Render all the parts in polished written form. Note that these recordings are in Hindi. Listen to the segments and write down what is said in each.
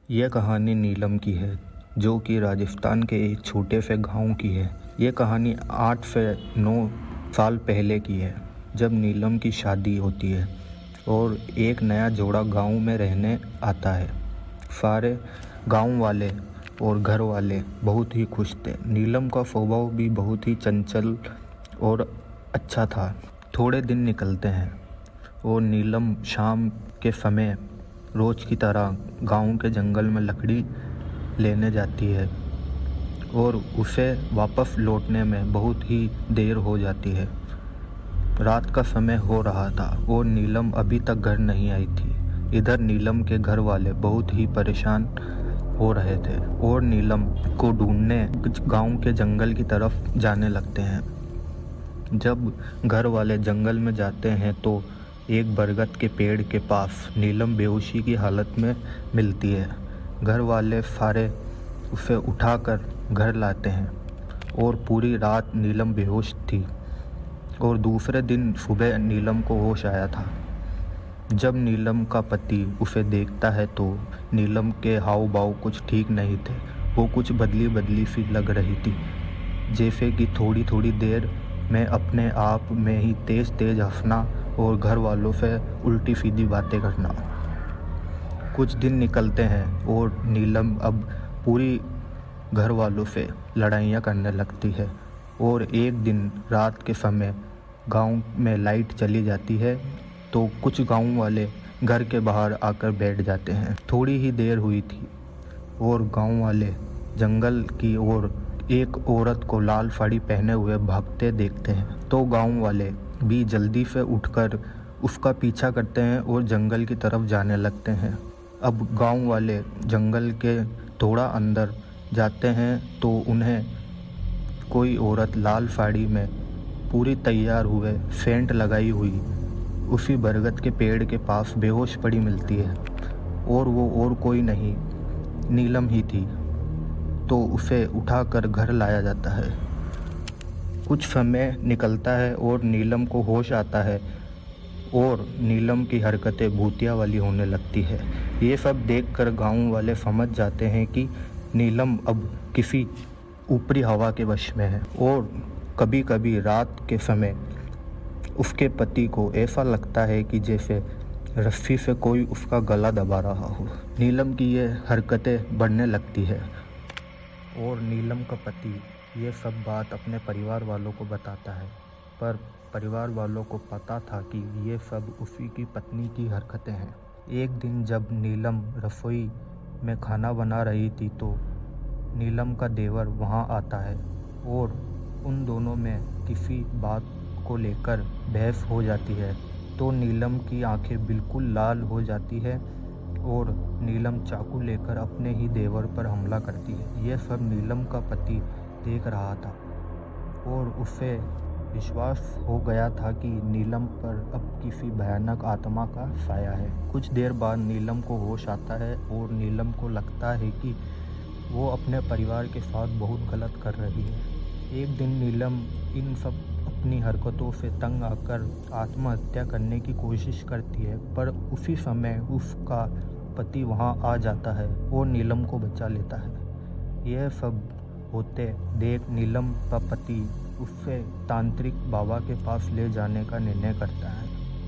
यह कहानी नीलम की है, जो कि राजस्थान के एक छोटे से गांव की है। ये कहानी 8 से 9 साल पहले की है, जब नीलम की शादी होती है और एक नया जोड़ा गांव में रहने आता है। सारे गांव वाले और घर वाले बहुत ही खुश थे। नीलम का स्वभाव भी बहुत ही चंचल और अच्छा था। थोड़े दिन निकलते हैं और नीलम शाम के समय रोज की तरह गांव के जंगल में लकड़ी लेने जाती है और उसे वापस लौटने में बहुत ही देर हो जाती है। रात का समय हो रहा था और नीलम अभी तक घर नहीं आई थी। इधर नीलम के घर वाले बहुत ही परेशान हो रहे थे और नीलम को ढूंढने गांव के जंगल की तरफ जाने लगते हैं। जब घर वाले जंगल में जाते हैं तो एक बरगद के पेड़ के पास नीलम बेहोशी की हालत में मिलती है। घर वाले सारे उसे उठाकर घर लाते हैं और पूरी रात नीलम बेहोश थी और दूसरे दिन सुबह नीलम को होश आया था। जब नीलम का पति उसे देखता है तो नीलम के हाव भाव कुछ ठीक नहीं थे। वो कुछ बदली बदली सी लग रही थी, जैसे कि थोड़ी थोड़ी देर में अपने आप में ही तेज तेज हंसना और घर वालों से उल्टी सीधी बातें करना। कुछ दिन निकलते हैं और नीलम अब पूरी घर वालों से लड़ाइयाँ करने लगती है और एक दिन रात के समय गांव में लाइट चली जाती है तो कुछ गांव वाले घर के बाहर आकर बैठ जाते हैं। थोड़ी ही देर हुई थी और गांव वाले जंगल की ओर एक औरत को लाल साड़ी पहने हुए भागते देखते हैं तो गांव वाले भी जल्दी से उठकर उसका पीछा करते हैं और जंगल की तरफ जाने लगते हैं। अब गांव वाले जंगल के थोड़ा अंदर जाते हैं तो उन्हें कोई औरत लाल साड़ी में पूरी तैयार हुए, सेंट लगाई हुई, उसी बरगद के पेड़ के पास बेहोश पड़ी मिलती है और वो और कोई नहीं नीलम ही थी। तो उसे उठाकर घर लाया जाता है। कुछ समय निकलता है और नीलम को होश आता है और नीलम की हरकतें भूतिया वाली होने लगती है। ये सब देखकर गांव वाले समझ जाते हैं कि नीलम अब किसी ऊपरी हवा के वश में है और कभी कभी रात के समय उसके पति को ऐसा लगता है कि जैसे रस्सी से कोई उसका गला दबा रहा हो। नीलम की ये हरकतें बढ़ने लगती है और नीलम का पति ये सब बात अपने परिवार वालों को बताता है, पर परिवार वालों को पता था कि ये सब उसी की पत्नी की हरकतें हैं। एक दिन जब नीलम रसोई में खाना बना रही थी तो नीलम का देवर वहाँ आता है और उन दोनों में किसी बात को लेकर बहस हो जाती है तो नीलम की आंखें बिल्कुल लाल हो जाती है और नीलम चाकू लेकर अपने ही देवर पर हमला करती है। यह सब नीलम का पति देख रहा था और उसे विश्वास हो गया था कि नीलम पर अब किसी भयानक आत्मा का साया है। कुछ देर बाद नीलम को होश आता है और नीलम को लगता है कि वो अपने परिवार के साथ बहुत गलत कर रही है। एक दिन नीलम इन सब अपनी हरकतों से तंग आकर आत्महत्या करने की कोशिश करती है, पर उसी समय उसका पति वहां आ जाता है और नीलम को बचा लेता है। यह सब होते देख नीलम का पति उससे तांत्रिक बाबा के पास ले जाने का निर्णय करता है।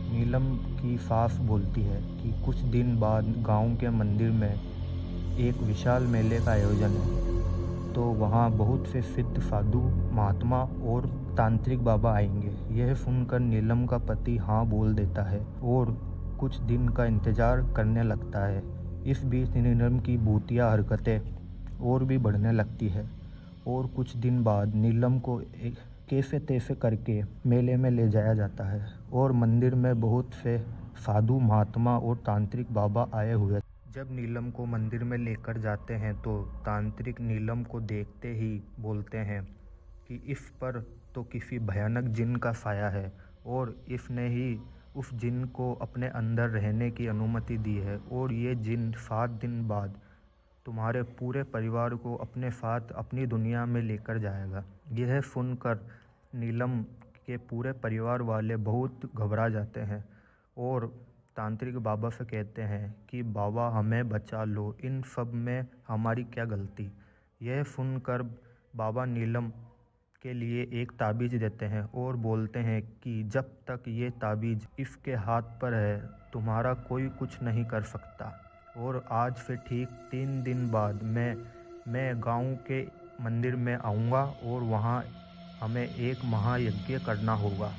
नीलम की सास बोलती है कि कुछ दिन बाद गांव के मंदिर में एक विशाल मेले का आयोजन है तो वहाँ बहुत से सिद्ध साधु, महात्मा और तांत्रिक बाबा आएंगे। यह सुनकर नीलम का पति हाँ बोल देता है और कुछ दिन का इंतजार करने लगता है। इस बीच नीलम की भूतिया हरकतें और भी बढ़ने लगती है और कुछ दिन बाद नीलम को कैसे तैसे करके मेले में ले जाया जाता है और मंदिर में बहुत से साधु, महात्मा और तांत्रिक बाबा आए हुए। जब नीलम को मंदिर में लेकर जाते हैं तो तांत्रिक नीलम को देखते ही बोलते हैं कि इस पर तो किसी भयानक जिन का साया है और इसने ही उस जिन को अपने अंदर रहने की अनुमति दी है और ये जिन 7 दिन बाद तुम्हारे पूरे परिवार को अपने साथ अपनी दुनिया में लेकर जाएगा। यह सुनकर नीलम के पूरे परिवार वाले बहुत घबरा जाते हैं और तांत्रिक बाबा से कहते हैं कि बाबा हमें बचा लो, इन सब में हमारी क्या गलती। यह सुनकर बाबा नीलम के लिए एक ताबीज़ देते हैं और बोलते हैं कि जब तक ये ताबीज़ इसके हाथ पर है तुम्हारा कोई कुछ नहीं कर सकता। और आज से ठीक 3 दिन बाद मैं गांव के मंदिर में आऊँगा और वहाँ हमें एक महायज्ञ करना होगा।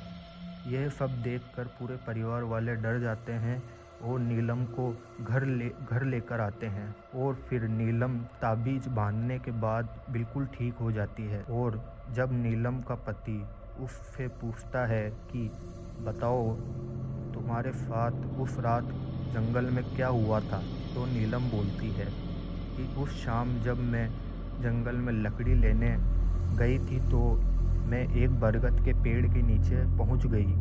यह सब देखकर पूरे परिवार वाले डर जाते हैं और नीलम को घर लेकर आते हैं। और फिर नीलम ताबीज़ बांधने के बाद बिल्कुल ठीक हो जाती है। और जब नीलम का पति उससे पूछता है कि बताओ तुम्हारे साथ उस रात जंगल में क्या हुआ था, तो नीलम बोलती है कि उस शाम जब मैं जंगल में लकड़ी लेने गई थी तो मैं एक बरगद के पेड़ के नीचे पहुंच गई।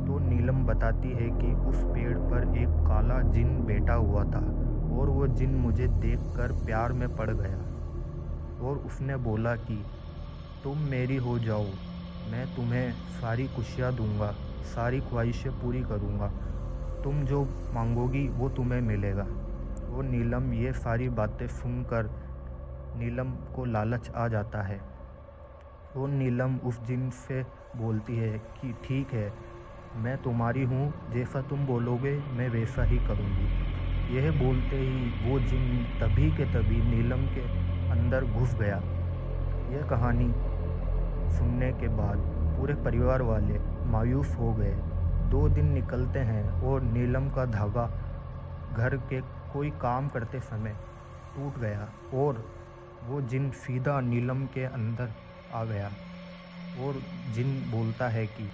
तो नीलम बताती है कि उस पेड़ पर एक काला जिन बैठा हुआ था और वो जिन मुझे देखकर प्यार में पड़ गया और उसने बोला कि तुम मेरी हो जाओ, मैं तुम्हें सारी खुशियाँ दूंगा, सारी ख्वाहिशें पूरी करूंगा, तुम जो मांगोगी वो तुम्हें मिलेगा। वो नीलम ये सारी बातें सुनकर नीलम को लालच आ जाता है। वो नीलम उस जिन से बोलती है कि ठीक है, मैं तुम्हारी हूँ, जैसा तुम बोलोगे मैं वैसा ही करूँगी। यह बोलते ही वो जिन तभी के तभी नीलम के अंदर घुस गया। यह कहानी सुनने के बाद पूरे परिवार वाले मायूस हो गए। 2 दिन निकलते हैं और नीलम का धागा घर के कोई काम करते समय टूट गया और वो जिन सीधा नीलम के अंदर आ गया। और जिन बोलता है कि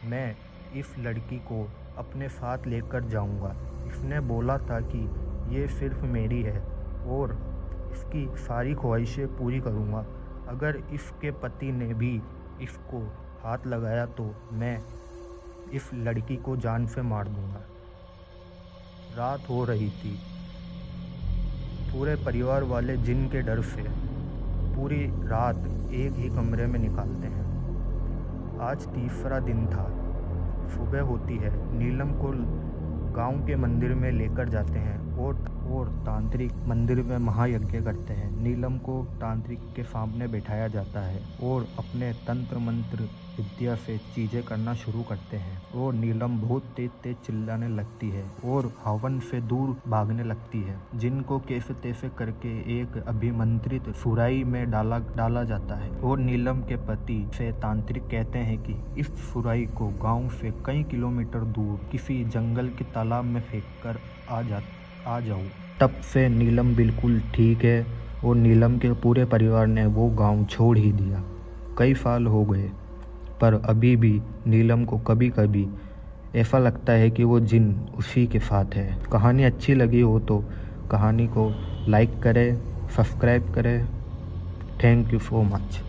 मैं इस लड़की को अपने साथ लेकर जाऊंगा। इसने बोला था कि ये सिर्फ मेरी है और इसकी सारी ख्वाहिशें पूरी करूंगा। अगर इसके पति ने भी इसको हाथ लगाया तो मैं इस लड़की को जान से मार दूंगा। रात हो रही थी। पूरे परिवार वाले जिन के डर से पूरी रात एक ही कमरे में निकालते हैं। आज तीसरा दिन था। सुबह होती है। नीलम को गांव के मंदिर में लेकर जाते हैं और तांत्रिक मंदिर में महायज्ञ करते हैं। नीलम को तांत्रिक के सामने बैठाया जाता है और अपने तंत्र मंत्र विद्या से चीज़ें करना शुरू करते हैं और नीलम बहुत तेज तेज चिल्लाने लगती है और हवन से दूर भागने लगती है। जिनको कैसे तैसे करके एक अभिमंत्रित सुराही में डाला जाता है और नीलम के पति से तांत्रिक कहते हैं कि इस सुराही को गांव से कई किलोमीटर दूर किसी जंगल के तालाब में फेंक कर आ जाओ। तब से नीलम बिल्कुल ठीक है और नीलम के पूरे परिवार ने वो गांव छोड़ ही दिया। कई साल हो गए पर अभी भी नीलम को कभी कभी ऐसा लगता है कि वो जिन उसी के साथ है। कहानी अच्छी लगी हो तो कहानी को लाइक करें, सब्सक्राइब करें। Thank you so much.